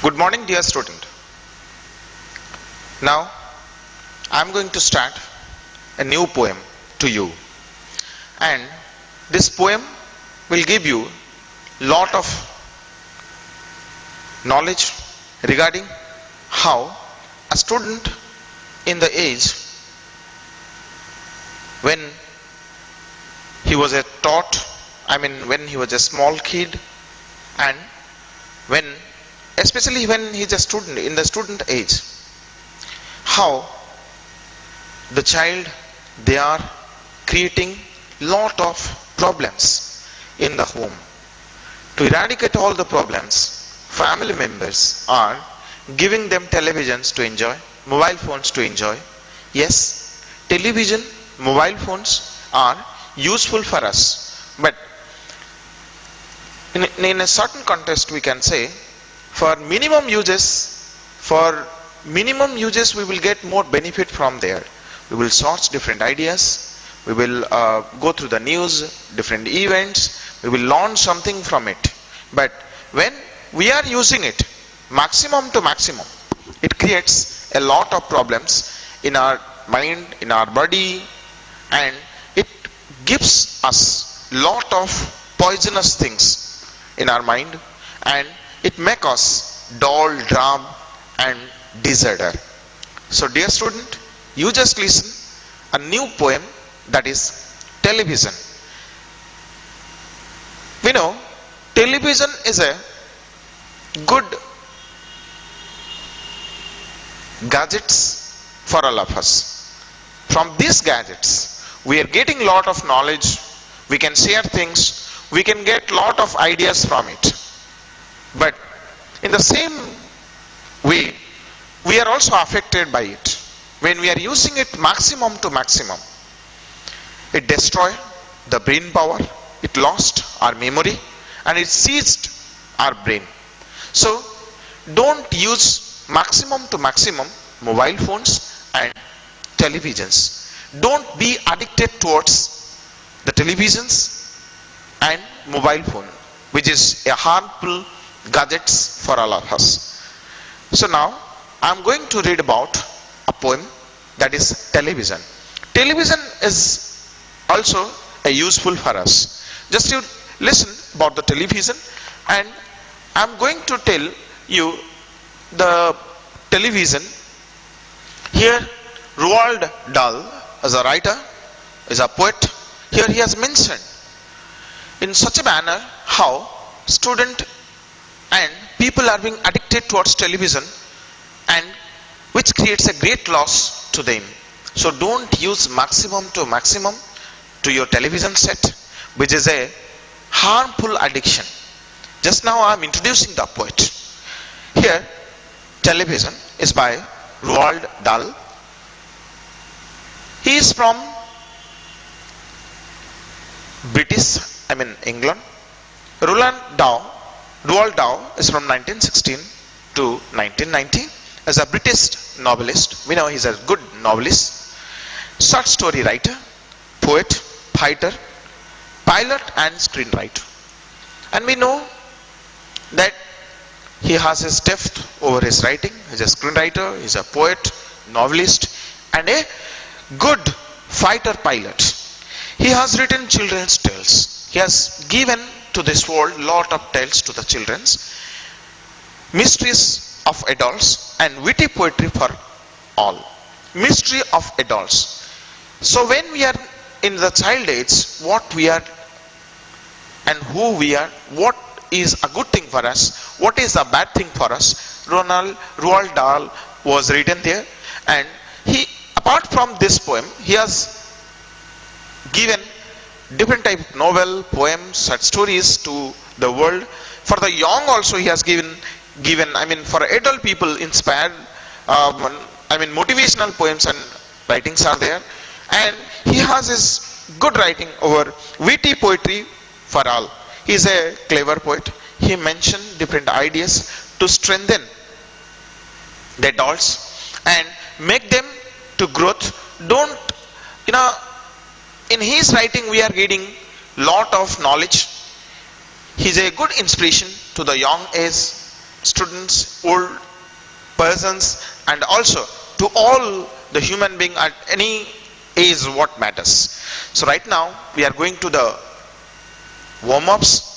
Good morning, dear student. Now, I am going to start a new poem to you, and this poem will give you lot of knowledge regarding how a student in the age when he was when he was a small kid, and especially when he is a student in the student age, how the child, they are creating lot of problems in the home. To eradicate all the problems, family members are giving them televisions to enjoy, mobile phones to enjoy. Yes, television, mobile phones are useful for us, but in a certain context we can say for minimum uses we will get more benefit from there. We will search different ideas, we will go through the news, different events, we will learn something from it. But when we are using it maximum to maximum, it creates a lot of problems in our mind, in our body, and it gives us lot of poisonous things in our mind, and it makes us dull, drab and disorder. So dear student, you just listen a new poem, that is television. We know television is a good gadgets for all of us. From these gadgets we are getting lot of knowledge, we can share things, we can get lot of ideas from it. But in the same way, we are also affected by it. When we are using it maximum to maximum, it destroys the brain power, it lost our memory, and it seized our brain. So don't use maximum to maximum mobile phones and televisions. Don't be addicted towards the televisions and mobile phone, which is a harmful gadgets for all of us. So now I am going to read about a poem, that is television. Television is also a useful for us. Just you listen about the television, and I am going to tell you the television. Here Roald Dahl as a writer, is a poet. Here he has mentioned in such a manner how student and people are being addicted towards television, and which creates a great loss to them. So don't use maximum to maximum to your television set, which is a harmful addiction. Just now I am introducing the poet. Here television is by Roald Dahl. He is from England. Roald Dahl is from 1916 to 1990 as a British novelist. We know he is a good novelist, short story writer, poet, fighter, pilot and screenwriter. And we know that he has his depth over his writing. He is a screenwriter, he is a poet, novelist and a good fighter pilot. He has written children's tales. He has given to this world lot of tales to the children's, mysteries of adults and witty poetry for all. Mystery of adults. So when we are in the child age, what we are and who we are, what is a good thing for us, what is a bad thing for us, Roald Dahl was written there. And he, apart from this poem, he has given different type of novel, poems, short stories to the world. For the young also he has given for adult people inspired motivational poems and writings are there. And he has his good writing over witty poetry for all. He is a clever poet. He mentioned different ideas to strengthen the adults and make them to growth. Don't, in his writing we are getting lot of knowledge. He is a good inspiration to the young age students, old persons, and also to all the human being at any age what matters. So right now we are going to the warm-ups.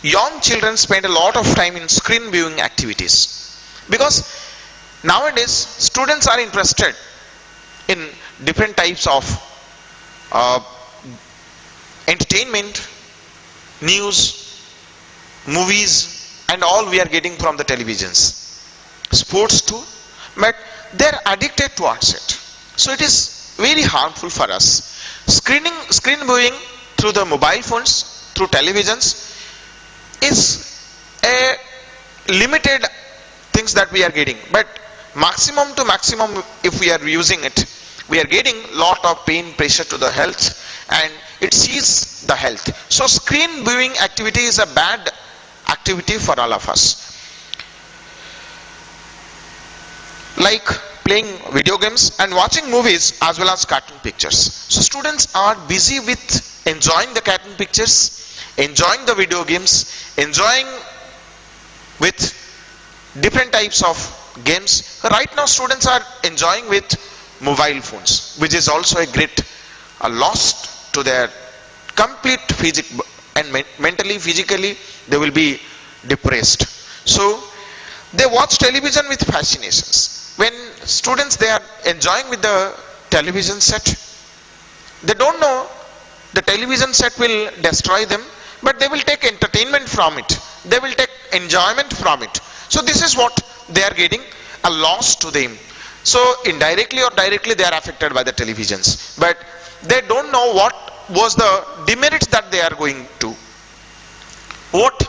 Young children spend a lot of time in screen viewing activities because nowadays students are interested in different types of entertainment, news, movies, and all we are getting from the televisions, sports too, but they are addicted towards it. So it is very harmful for us. Screen viewing through the mobile phones, through televisions, is a limited things that we are getting, but maximum to maximum if we are using it, we are getting lot of pain, pressure to the health, and it sees the health. So screen viewing activity is a bad activity for all of us. Like playing video games and watching movies as well as cartoon pictures. So students are busy with enjoying the cartoon pictures, enjoying the video games, enjoying with different types of games. Right now students are enjoying with mobile phones, which is also a great loss to their complete and mentally, physically they will be depressed. So they watch television with fascinations. When students they are enjoying with the television set, they don't know the television set will destroy them, but they will take entertainment from it. They will take enjoyment from it. So this is what they are getting, a loss to them. So indirectly or directly they are affected by the televisions, but they don't know what was the demerits that they are going to, what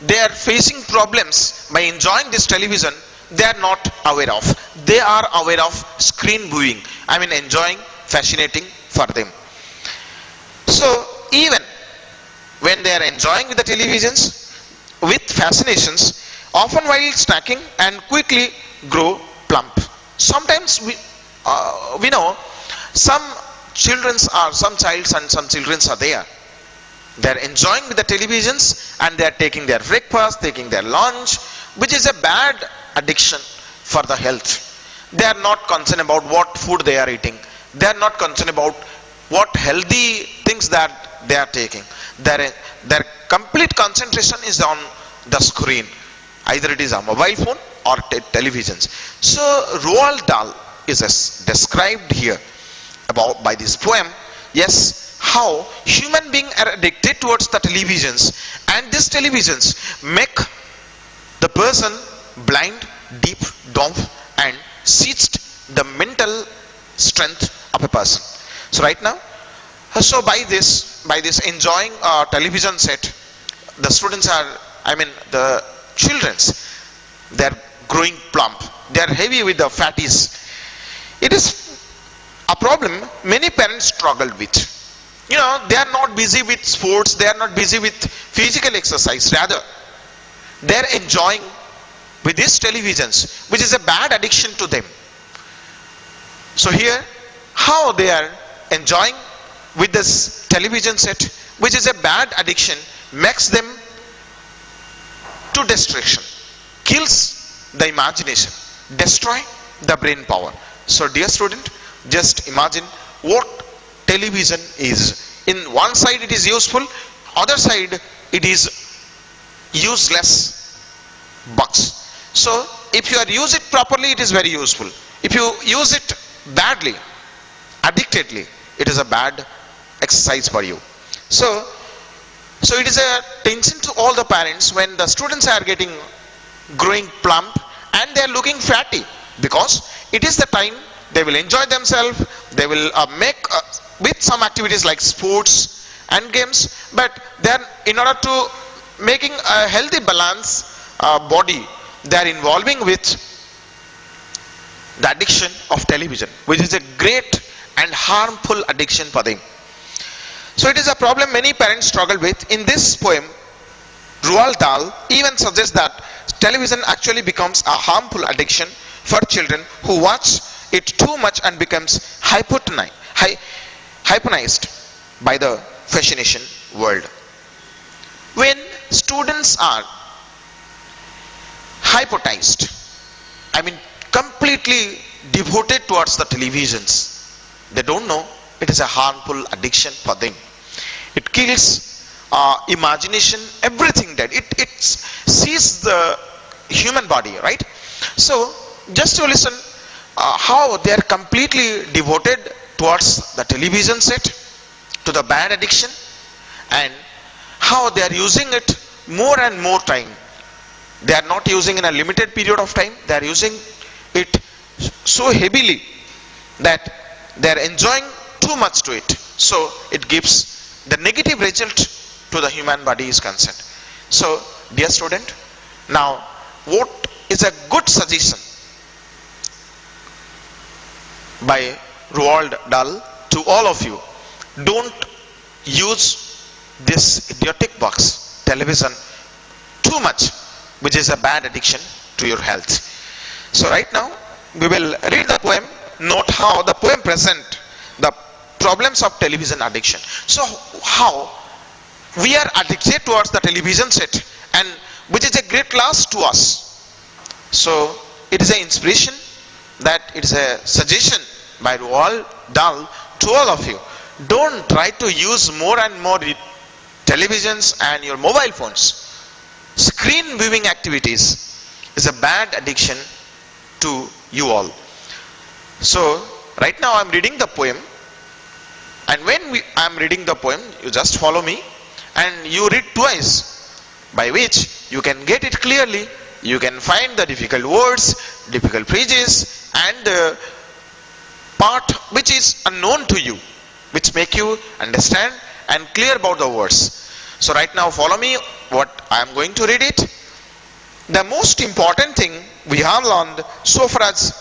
they are facing problems by enjoying this television. They are not aware of. They are aware of screen viewing, I mean enjoying, fascinating for them. So even when they are enjoying with the televisions with fascinations, often while snacking, and quickly grow plump. Sometimes we know some children and some children are there. They are enjoying with the televisions and they are taking their breakfast, taking their lunch, which is a bad addiction for the health. They are not concerned about what food they are eating. They are not concerned about what healthy things that they are taking. Their complete concentration is on the screen. Either it is a mobile phone or televisions. So Roald Dahl is described here by this poem. Yes, how human beings are addicted towards the televisions, and these televisions make the person blind, deaf, dumb, and seized the mental strength of a person. So right now, so by this enjoying a television set, the students are, the children's, they are growing plump, they are heavy with the fatties. It is a problem many parents struggle with. They are not busy with sports, they are not busy with physical exercise, rather they are enjoying with these televisions, which is a bad addiction to them. So here, how they are enjoying with this television set, which is a bad addiction, makes them to destruction, kills the imagination, destroy the brain power. So dear student, just imagine what television is. In one side it is useful, other side it is useless bugs. So if you use it properly, it is very useful. If you use it badly, addictedly, it is a bad exercise for you. So it is a tension to all the parents when the students are growing plump and they are looking fatty, because it is the time they will enjoy themselves, they will make with some activities like sports and games, but then in order to making a healthy balance body, they are involving with the addiction of television, which is a great and harmful addiction for them. So it is a problem many parents struggle with. In this poem, Roald Dahl even suggests that television actually becomes a harmful addiction for children who watch it too much and becomes hypnotized by the fascination world. When students are hypnotized. I mean, completely devoted towards the televisions. They don't know it is a harmful addiction for them. It kills imagination, everything that it sees the human body, right? So just to listen how they are completely devoted towards the television set, to the bad addiction, and how they are using it more and more time. They are not using in a limited period of time, they are using it so heavily that they are enjoying too much to it. So it gives the negative result to the human body is concerned. So dear student, now what is a good suggestion by Roald Dahl to all of you? Don't use this idiotic box, television, too much, which is a bad addiction to your health. So right now we will read the poem, note how the poem present the problems of television addiction. So how we are addicted towards the television set, and which is a great loss to us. So it is an inspiration, that it is a suggestion by Roald Dahl to all of you. Don't try to use more and more televisions and your mobile phones. Screen viewing activities is a bad addiction to you all. So right now I am reading the poem, and when I am reading the poem, you just follow me and you read twice, by which you can get it clearly. You can find the difficult words, difficult phrases, and part which is unknown to you, which make you understand and clear about the words. So right now follow me what I am going to read it. The most important thing we have learned so far as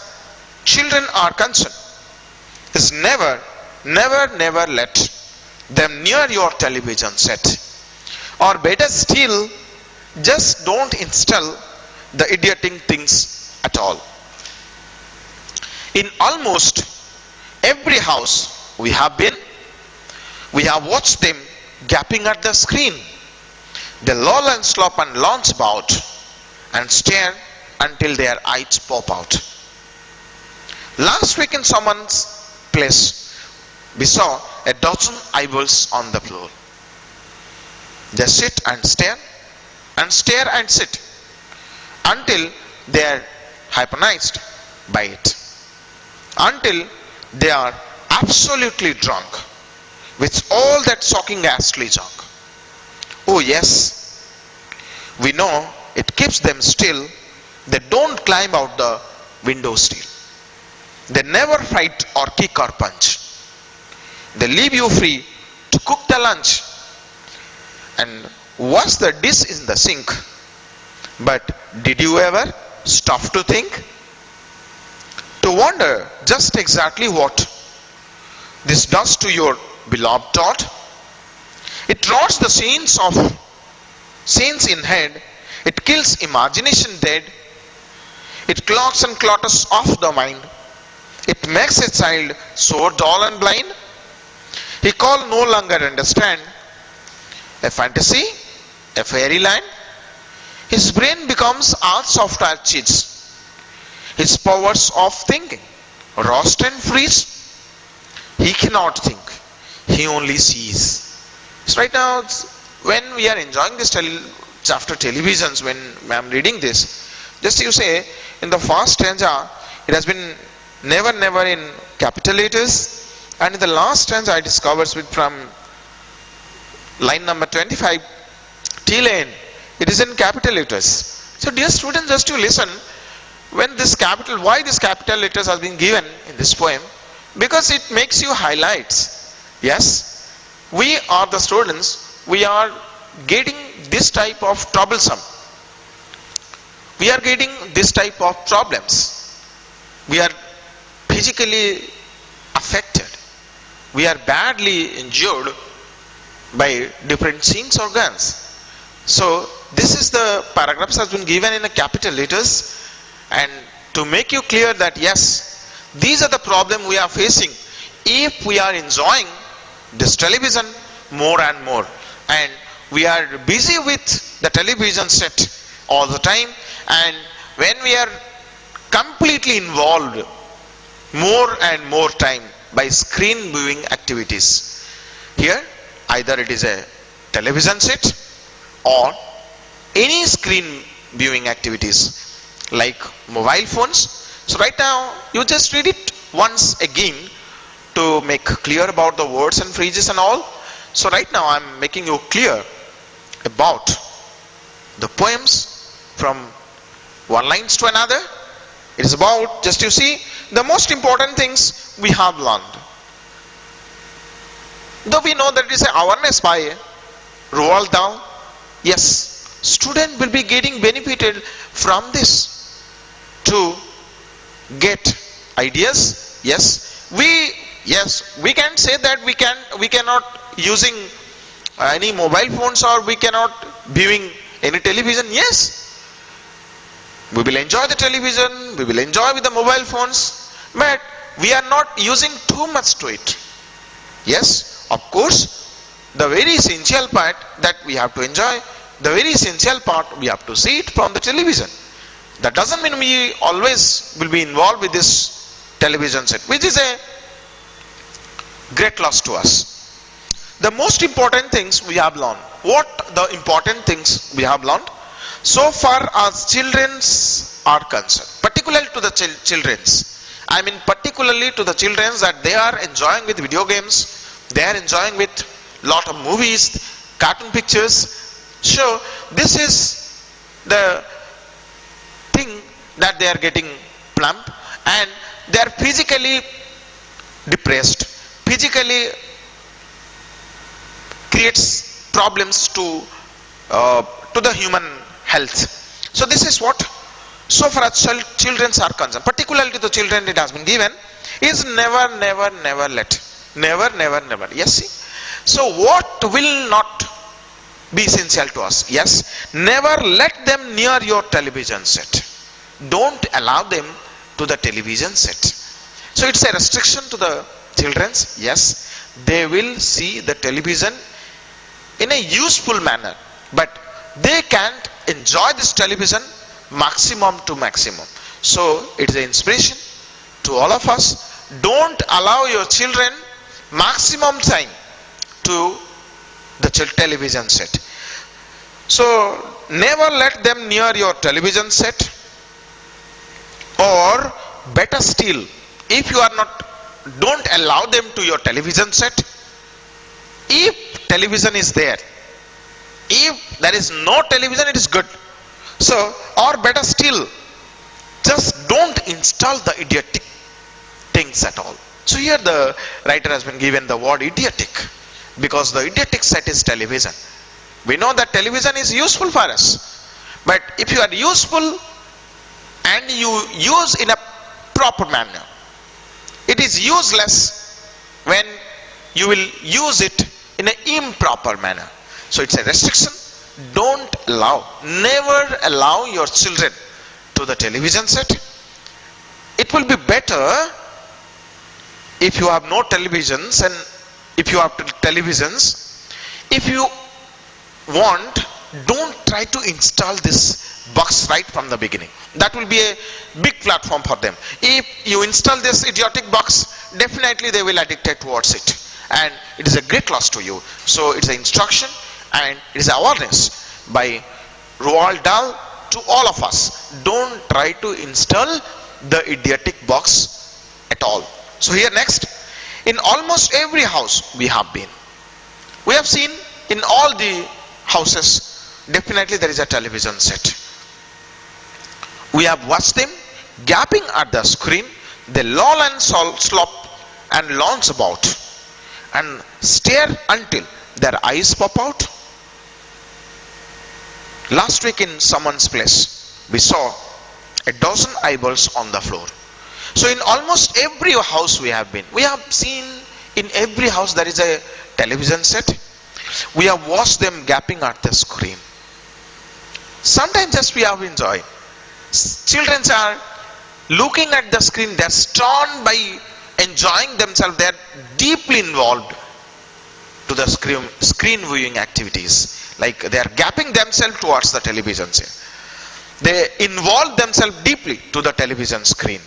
children are concerned is never let them near your television set. Or better still, just don't install the idiotic things at all. In almost every house we have watched them gaping at the screen. They loll and slop and launch about and stare until their eyes pop out. Last week in someone's place, we saw a dozen eyeballs on the floor. They sit and stare and stare and sit until they are hypnotized by it, until they are absolutely drunk with all that shocking ghastly junk. Oh yes, we know it keeps them still. They don't climb out the window still. They never fight or kick or punch. They leave you free to cook the lunch and wash the dish in the sink. But did you ever stop to think? To wonder just exactly what this does to your beloved thought? It rots the scenes in head. It kills imagination dead. It clogs and clutters off the mind. It makes a child so dull and blind, he can no longer understand a fantasy, a fairyland. His brain becomes all software cheats. His powers of thinking rust and freeze. He cannot think. He only sees. So right now, when we are enjoying this after televisions, when I am reading this, just you say in the first stanza, it has been never in capital letters, and in the last stanza I discovered from line number 25 till end, it is in capital letters. So dear students, just to listen, when this capital, why this capital letters has been given in this poem? Because it makes you highlights. Yes, we are the students, we are getting this type of troublesome. We are getting this type of problems. We are physically affected. We are badly injured by different scenes organs. So this is the paragraphs has been given in a capital letters, and to make you clear that yes, these are the problem we are facing if we are enjoying this television more and more, and we are busy with the television set all the time, and when we are completely involved more and more time by screen viewing activities. Here, either it is a television set or any screen viewing activities like mobile phones. So right now, you just read it once again to make clear about the words and phrases and all. So right now, I am making you clear about the poems from one lines to another. It is about, just you see, the most important things we have learned. Though we know that it is an awareness by Roald Dahl, yes, student will be getting benefited from this to get ideas. Yes, we can say that we cannot using any mobile phones or we cannot viewing any television. Yes, we will enjoy the television, we will enjoy with the mobile phones, but we are not using too much to it. Yes, of course, the very essential part that we have to enjoy, the very essential part we have to see it from the television. That doesn't mean we always will be involved with this television set, which is a great loss to us. The most important things we have learned. What the important things we have learned? So far as children's are concerned, particularly to the children's, I mean particularly to the children's, that they are enjoying with video games, they are enjoying with lot of movies, cartoon pictures. So this is the thing that they are getting plump and they are physically depressed, physically creates problems to the human health. So this is what, so far as children are concerned, particularly to the children it has been given, is never let. Never. Yes, see. So what will not be essential to us? Yes, never let them near your television set. Don't allow them to the television set. So it's a restriction to the children's. Yes, they will see the television in a useful manner, but they can't enjoy this television maximum to maximum. So it is an inspiration to all of us. Don't allow your children maximum time to the television set. So never let them near your television set, or better still, if you are not, don't allow them to your television set. If television is there, if there is no television, it is good. So, or better still, just don't install the idiotic things at all. So here the writer has been given the word idiotic, because the idiotic set is television. We know that television is useful for us, but if you are useful and you use in a proper manner, it is useless when you will use it in an improper manner. So it's a restriction. Don't allow, never allow your children to the television set. It will be better if you have no televisions, and if you have televisions, if you want, don't try to install this box right from the beginning. That will be a big platform for them. If you install this idiotic box, definitely they will addicted towards it, and it is a great loss to you. So it's an instruction and it is awareness by Roald Dahl to all of us. Don't try to install the idiotic box at all. So here next, in almost every house we have been, we have seen in all the houses, definitely there is a television set. We have watched them gaping at the screen. They loll and slop and launch about and stare until their eyes pop out. Last week in someone's place, we saw a dozen eyeballs on the floor. So in almost every house we have been, we have seen in every house there is a television set. We have watched them gaping at the screen. Sometimes just we have enjoyed. Children are looking at the screen, they are stunned by enjoying themselves, they are deeply involved to the screen viewing activities. Like they are gapping themselves towards the television set. They involve themselves deeply to the television screen.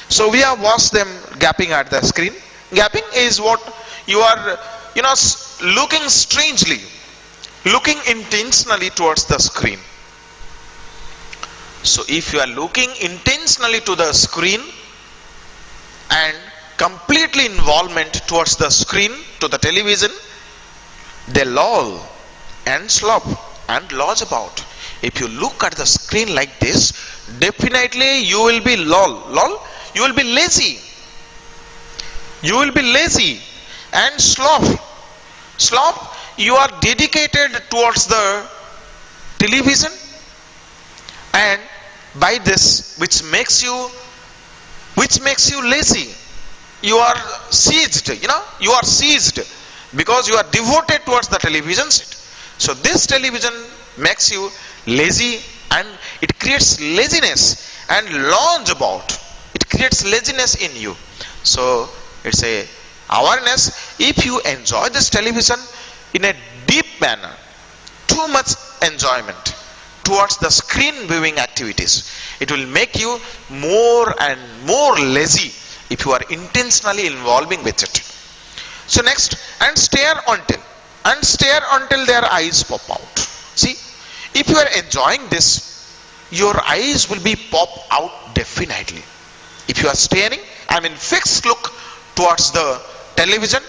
So we have watched them gapping at the screen. Gapping is what you are, looking strangely, looking intentionally towards the screen. So if you are looking intentionally to the screen and completely involvement towards the screen, to the television, they loll and slop and lodge about. If you look at the screen like this, definitely you will be loll, you will be lazy. You will be lazy and slop. You are dedicated towards the television, and by this, which makes you lazy. You are seized, you are seized because you are devoted towards the television set. So this television makes you lazy, and it creates laziness and lounge about. It creates laziness in you. So it's a awareness. If you enjoy this television in a deep manner, too much enjoyment towards the screen viewing activities, it will make you more and more lazy if you are intentionally involving with it. So next, and stare until their eyes pop out. See, if you are enjoying this, your eyes will be pop out definitely. If you are staring, fixed look towards the television,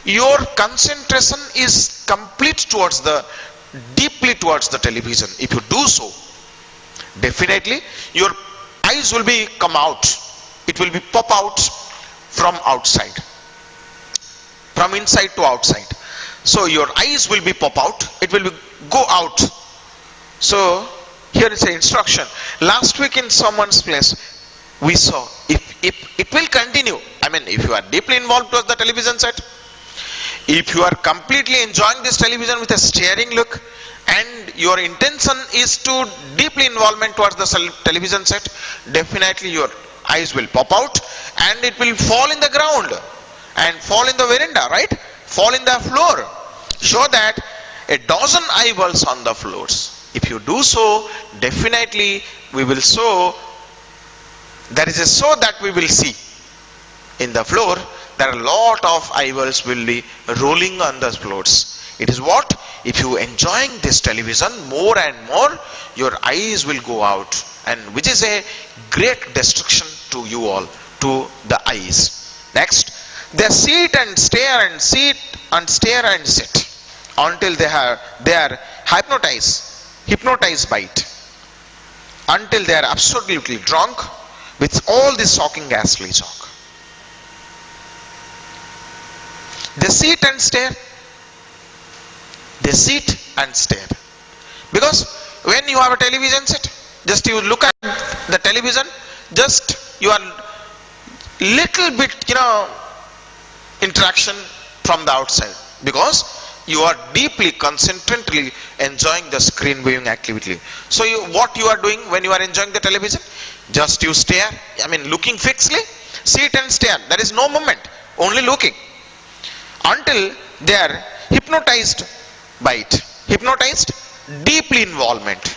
your concentration is complete towards deeply towards the television. If you do so, definitely your eyes will be come out. It will be pop out from outside, from inside to outside. So your eyes will be pop out. It will be go out. So here is an instruction. Last week in someone's place, we saw if it will continue. If you are deeply involved towards the television set, if you are completely enjoying this television with a staring look, and your intention is to deeply involvement towards the television set, definitely your eyes will pop out and it will fall in the ground and fall in the veranda, right? Fall in the floor. Show that a dozen eyeballs on the floors. If you do so, definitely we will show, there is a show that we will see in the floor. There are a lot of eyeballs will be rolling on the floors. It is what? If you enjoying this television more and more, your eyes will go out, and which is a great destruction to you all, to the eyes. Next, they sit and stare and sit and stare and sit until they are hypnotized by it, until they are absolutely drunk with all this shocking ghastly talk. They sit and stare. They sit and stare. Because when you have a television set, just you look at the television, just you are little bit, interaction from the outside. Because you are deeply, concentratively enjoying the screen viewing activity. So what you are doing when you are enjoying the television? Just you stare, looking fixedly, sit and stare. There is no movement, only looking. Until they are hypnotized by it. Hypnotized, deeply involvement.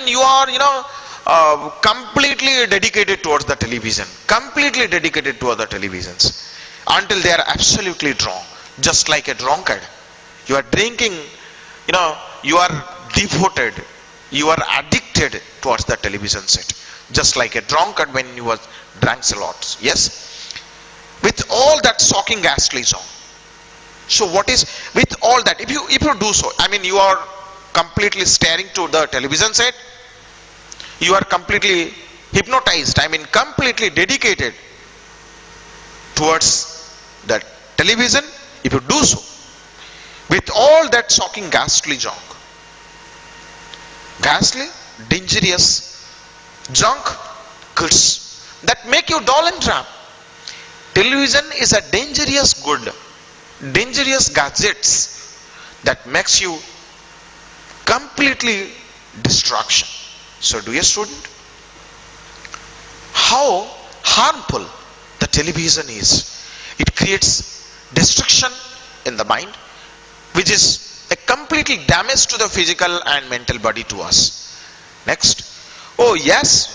You are, completely dedicated towards the television. Completely dedicated towards the televisions. Until they are absolutely drunk. Just like a drunkard. You are drinking, you are devoted. You are addicted towards the television set. Just like a drunkard when you was drank a lot. Yes? With all that shocking ghastly song. So what is with all that? If you do so, you are completely staring to the television set. You are completely hypnotized. Completely dedicated towards the television. If you do so, with all that shocking ghastly junk, ghastly, dangerous junk goods that make you dull and drab. Television is a dangerous good. Dangerous gadgets that makes you completely destruction. So dear student, how harmful the television is. It creates destruction in the mind, which is a completely damage to the physical and mental body to us. Next, Oh yes,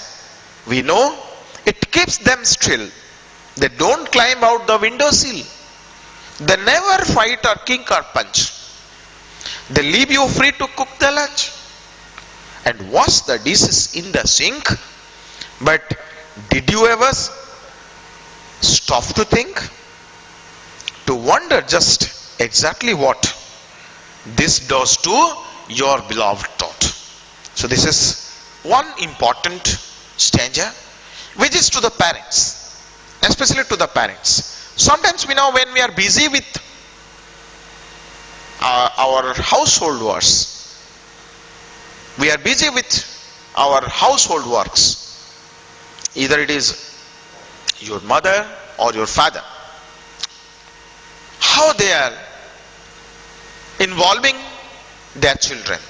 we know it keeps them still. They don't climb out the windowsill. They never fight or kick or punch. They leave you free to cook the lunch and wash the dishes in the sink. But did you ever stop to think? To wonder just exactly what this does to your beloved thought. So this is one important stanza which is to the parents, especially to the parents. Sometimes we know when we are busy with our household works, we are busy with our household works, either it is your mother or your father, how they are involving their children.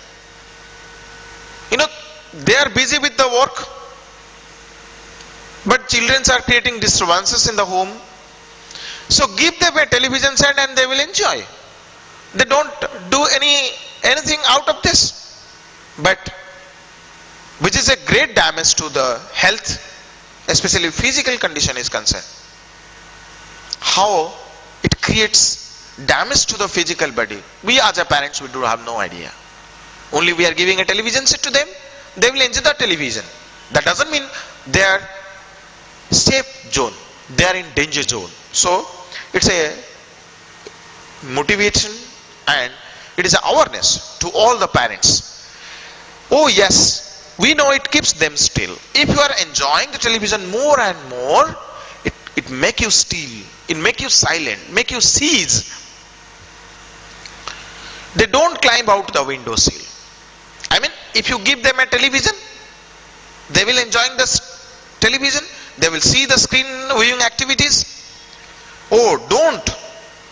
You know, they are busy with the work, but children are creating disturbances in the home. So give them a television set and they will enjoy. They don't do anything out of this, but which is a great damage to the health, especially physical condition is concerned. How it creates damage to the physical body. We as a parents, we do have no idea. Only we are giving a television set to them, they will enjoy the television. That doesn't mean they are safe zone, they are in danger zone. So it's a motivation and it is an awareness to all the parents. Oh yes, we know it keeps them still. If you are enjoying the television more and more, it make you still, it make you silent, make you cease. They don't climb out the windowsill. I mean, if you give them a television, they will enjoy this television, they will see the screen viewing activities. Oh, don't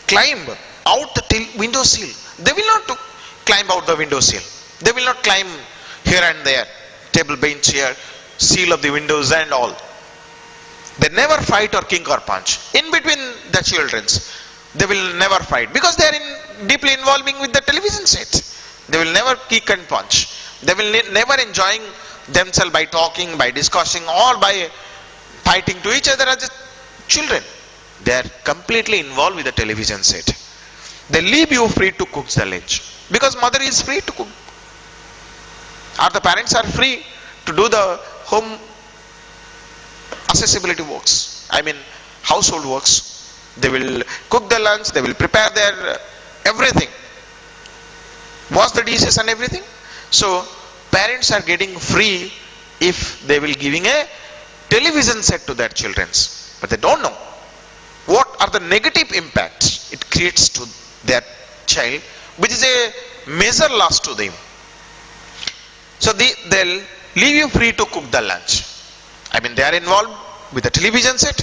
climb out the windowsill. They will not climb out the windowsill. They will not climb here and there, table, bench, chair, seal of the windows and all. They never fight or kick or punch. In between the children's, they will never fight because they are deeply involving with the television set. They will never kick and punch. They will never enjoying themselves by talking, by discussing, or by fighting to each other as children. They are completely involved with the television set. They leave you free to cook the lunch because mother is free to cook. Or the parents are free to do the home accessibility works. I mean household works. They will cook the lunch, they will prepare their everything, wash the dishes and everything. So parents are getting free if they will giving a television set to their children, but they don't know what are the negative impacts it creates to their child, which is a major loss to them. So they'll leave you free to cook the lunch. I mean, they are involved with the television set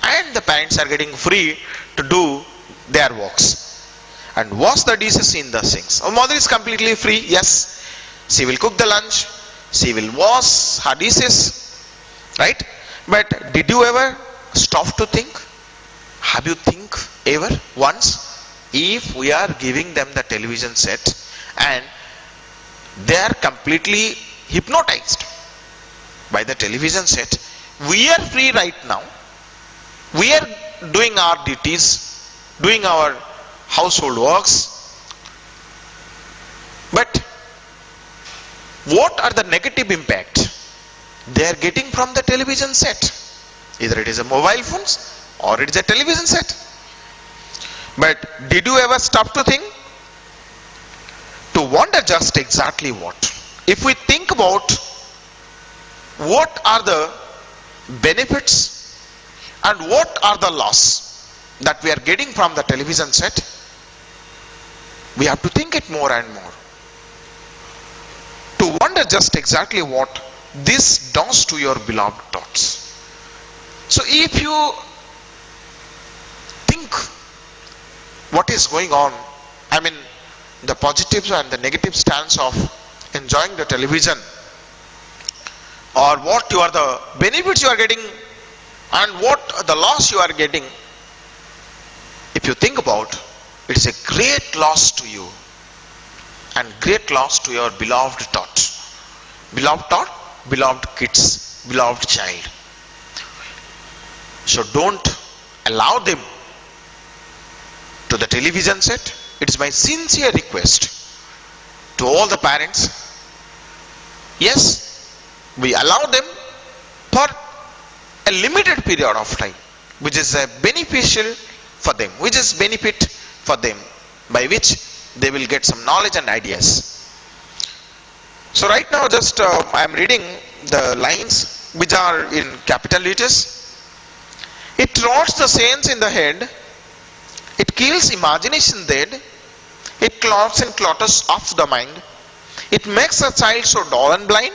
and the parents are getting free to do their works and wash the dishes in the sinks. Our mother is completely free. Yes, she will cook the lunch, she will wash her dishes, right? But did you ever stop to think? Have you think ever once, if we are giving them the television set and they are completely hypnotized by the television set, we are free right now, we are doing our duties, doing our household works, but what are the negative impacts they are getting from the television set? Either it is a mobile phones or it is a television set. But did you ever stop to think? To wonder just exactly what? If we think about what are the benefits and what are the loss that we are getting from the television set, we have to think it more and more. To wonder just exactly what this does to your beloved thoughts. So if you think what is going on, I mean the positives and the negative stance of enjoying the television, or what you are the benefits you are getting and what the loss you are getting, if you think about, it is a great loss to you. and great loss to your beloved thought. Beloved thought, beloved kids, beloved child. So don't allow them to the television set. It is my sincere request to all the parents. Yes, we allow them for a limited period of time, which is beneficial for them, which is benefit for them, by which they will get some knowledge and ideas. So right now just I am reading the lines which are in capital letters. It rots the sense in the head, it kills imagination dead, it clogs and clutters off the mind, it makes a child so dull and blind,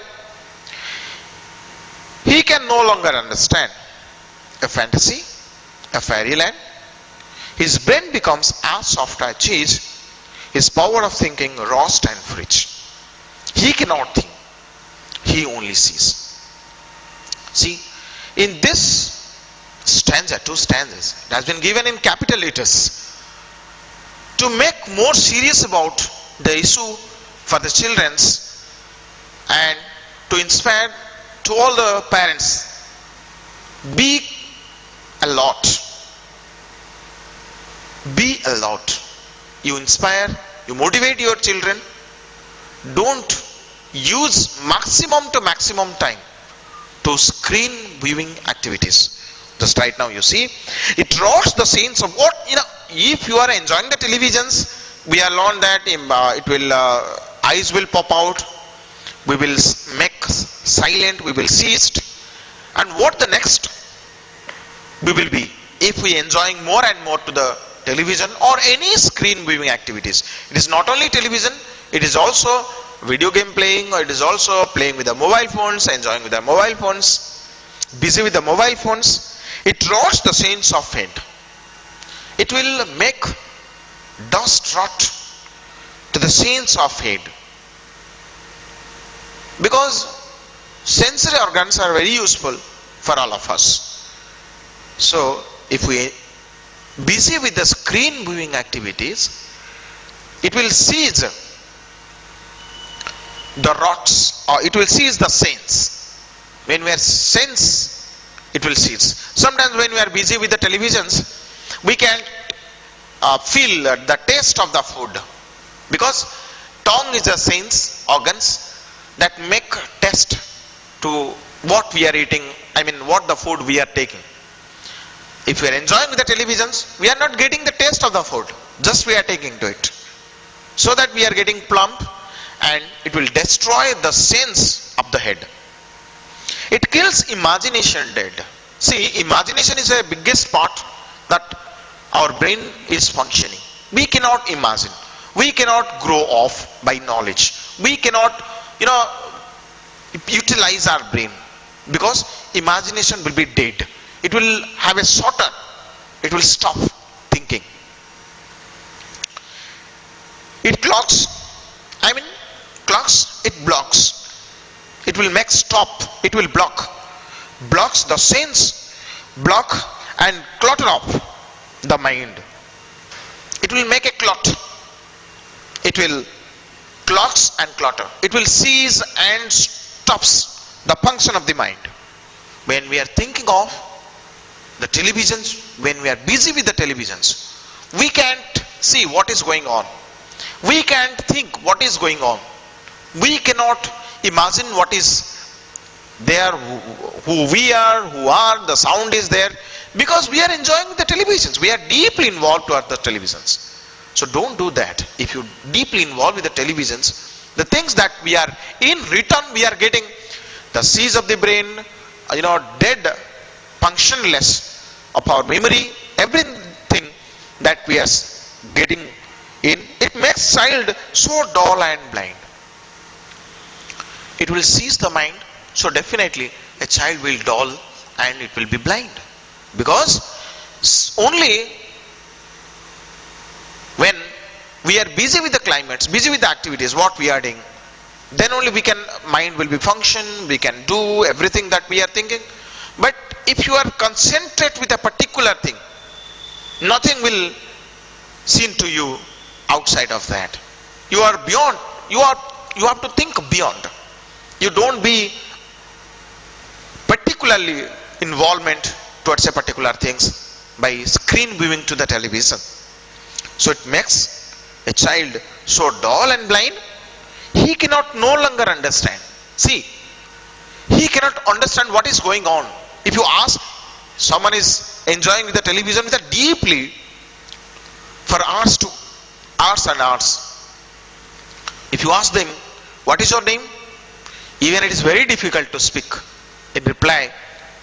he can no longer understand a fantasy, a fairyland. His brain becomes as soft as cheese, his power of thinking roast and fridge. He cannot think, he only sees. See, in this stanza, 2 stanzas, it has been given in capital letters to make more serious about the issue for the children's and to inspire to all the parents. Be a lot. Be a lot. You inspire, you motivate your children. Don't use maximum to maximum time to screen viewing activities. Just right now you see, it rots the sense of what, if you are enjoying the televisions, we are learned that it will, eyes will pop out, we will make silent, we will cease. And what the next we will be if we enjoying more and more to the television or any screen viewing activities. It is not only television, it is also video game playing, or it is also playing with the mobile phones, enjoying with the mobile phones, busy with the mobile phones. It rots the sense of head. It will make dust rot to the sense of head. Because sensory organs are very useful for all of us. So if we busy with the screen viewing activities, it will seize the rots, or it will seize the sense. When we are sense, it will seize. Sometimes when we are busy with the televisions, we can feel the taste of the food, because tongue is a sense organs that make taste to what we are eating, what the food we are taking. If we are enjoying with the televisions, we are not getting the taste of the food, just we are taking to it, so that we are getting plump, and it will destroy the sense of the head. It kills imagination dead. See, imagination is the biggest part that our brain is functioning. We cannot imagine. We cannot grow off by knowledge. We cannot, utilize our brain, because imagination will be dead. It will have a shorter. It will stop thinking. It clogs. Clogs, it blocks. It will make stop. It will block. Blocks the sense, block and clutter up the mind. It will make a clot. It will clogs and clutter. It will seize and stops the function of the mind. When we are thinking of the televisions, when we are busy with the televisions, we can't see what is going on. We can't think what is going on. We cannot imagine what is there, who we are, the sound is there, because we are enjoying the televisions. We are deeply involved towards the televisions. So don't do that. If you deeply involved with the televisions, the things that we are in return, we are getting the seas of the brain, dead, functionless of our memory, everything that we are getting in, it makes child so dull and blind. It will seize the mind, so definitely a child will dull and it will be blind. Because only when we are busy with the climates, busy with the activities, what we are doing, then only mind will be function, we can do everything that we are thinking. But if you are concentrate with a particular thing, nothing will seem to you outside of that. You are beyond, you have to think beyond. You don't be particularly involvement towards a particular things by screen viewing to the television. So it makes a child so dull and blind, he cannot no longer understand. See, he cannot understand what is going on. If you ask, someone is enjoying with the television with a deeply for hours and hours. If you ask them, what is your name? Even it is very difficult to speak in reply,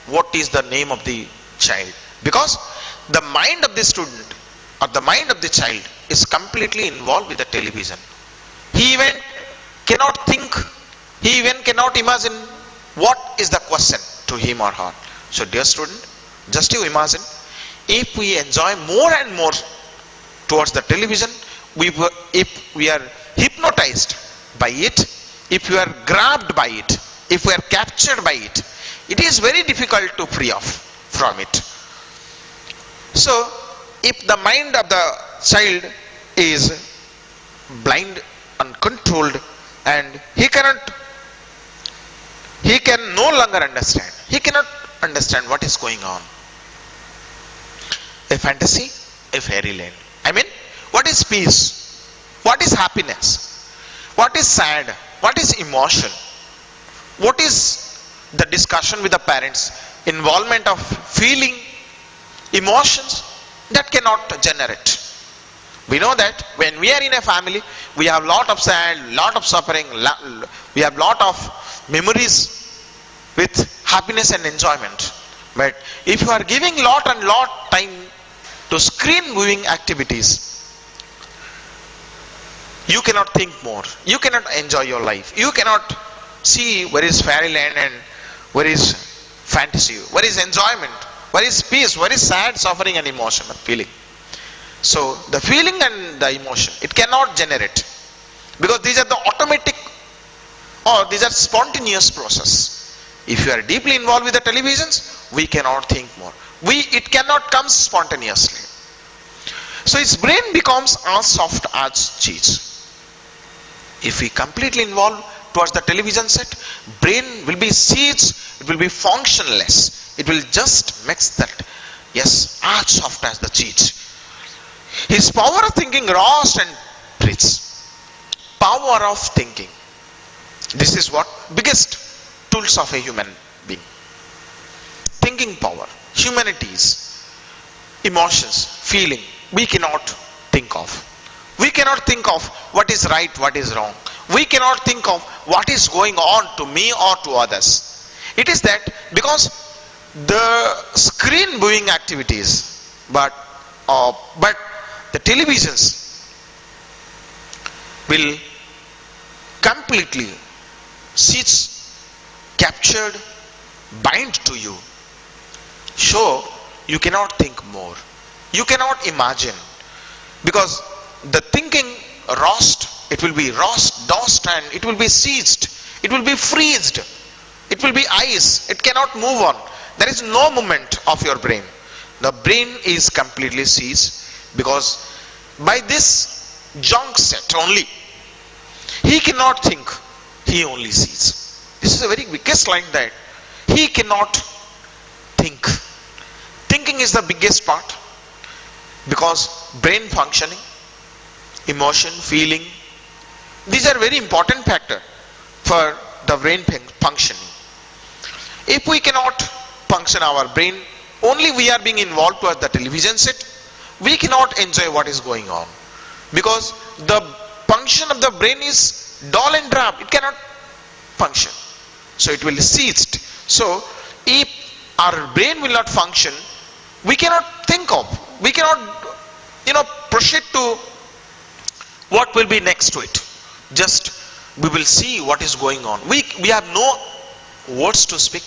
what is the name of the child? Because the mind of the student or the mind of the child is completely involved with the television. He even cannot think, he even cannot imagine what is the question to him or her. So dear student, just you imagine, if we enjoy more and more towards the television, if we are hypnotized by it, if we are grabbed by it, if we are captured by it, it is very difficult to free off from it. So if the mind of the child is blind, uncontrolled, and he can no longer understand, he cannot understand what is going on. A fantasy, a fairyland. I mean, what is peace? What is happiness? What is sad? What is emotion? What is the discussion with the parents? Involvement of feeling, emotions that cannot generate. We know that when we are in a family, we have lot of sad, lot of suffering, we have lot of memories with happiness and enjoyment. But if you are giving lot time to screen viewing activities, you cannot think more. You cannot enjoy your life. You cannot see where is fairyland and where is fantasy, where is enjoyment, where is peace, where is sad, suffering and emotion and feeling. So the feeling and the emotion, it cannot generate, because these are the automatic or these are spontaneous process. If you are deeply involved with the televisions, we cannot think more. It cannot come spontaneously. So its brain becomes as soft as cheese. If we completely involve towards the television set, brain will be seized, it will be functionless. It will just makes that, yes, as soft as the cheese. His power of thinking lost and breathes. Power of thinking. This is what biggest tools of a human being. Thinking power, humanities, emotions, feeling, we cannot think of. We cannot think of what is right, what is wrong. We cannot think of what is going on to me or to others. It is that because the screen viewing activities, but the televisions will completely seize, captured, bind to you. So you cannot think more. You cannot imagine, because the thinking rost, it will be dust and it will be seized, it will be freezed, it will be ice, it cannot move on. There is no movement of your brain. The brain is completely seized, because by this junk set only, he cannot think, he only sees. This is a very weakest line, that he cannot think. Thinking is the biggest part, because brain functioning, emotion, feeling, these are very important factor for the brain functioning. If we cannot function our brain, only we are being involved towards the television set, we cannot enjoy what is going on, because the function of the brain is dull and drab, it cannot function. So it will be seized. So if our brain will not function, we cannot think of, we cannot proceed to what will be next to it. Just we will see what is going on. We have no words to speak,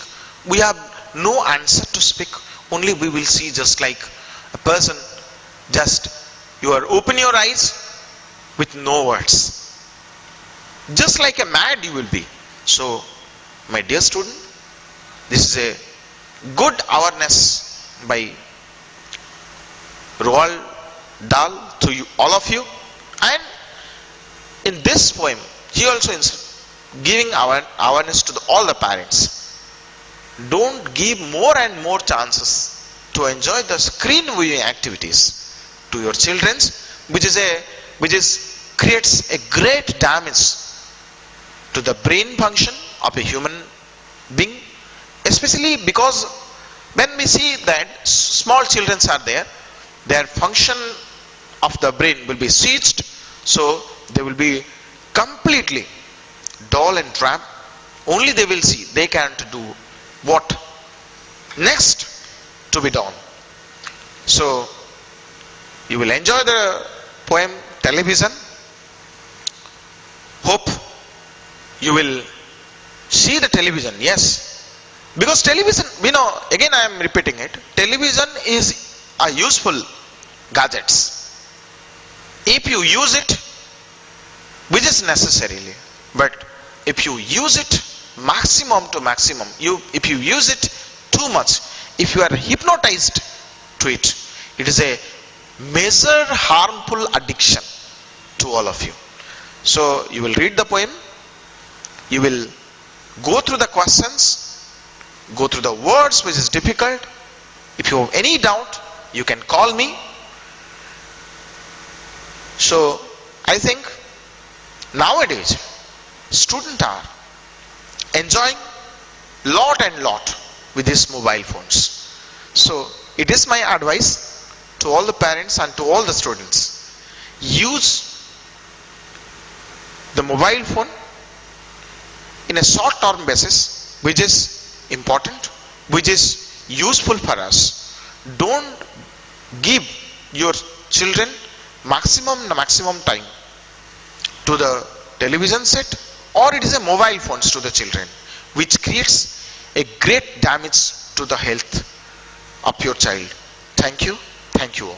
we have no answer to speak, only we will see, just like a person, just you are open your eyes with no words, just like a mad you will be. So my dear student, this is a good awareness by Roald Dahl to you, all of you. And in this poem, he also is giving awareness to all the parents. don't give more and more chances to enjoy the screen viewing activities to your children, which creates a great damage to the brain function of a human being, especially because when we see that small children are there, their function of the brain will be switched, so they will be completely dull and trapped. Only they will see, they can't do what next to be done. So you will enjoy the poem Television. Hope you will see the television, yes. Because television, again I am repeating it, television is a useful gadgets. If you use it, which is necessarily, but if you use it maximum to maximum, if you use it too much, if you are hypnotized to it, it is a major harmful addiction to all of you. So you will read the poem, you will go through the questions, go through the words which is difficult. If you have any doubt, you can call me. So I think nowadays students are enjoying lot and lot with these mobile phones. So it is my advice to all the parents and to all the students, use the mobile phone in a short term basis, which is important, which is useful for us. Don't give your children maximum time to the television set, or it is a mobile phones to the children, which creates a great damage to the health of your child. Thank you all.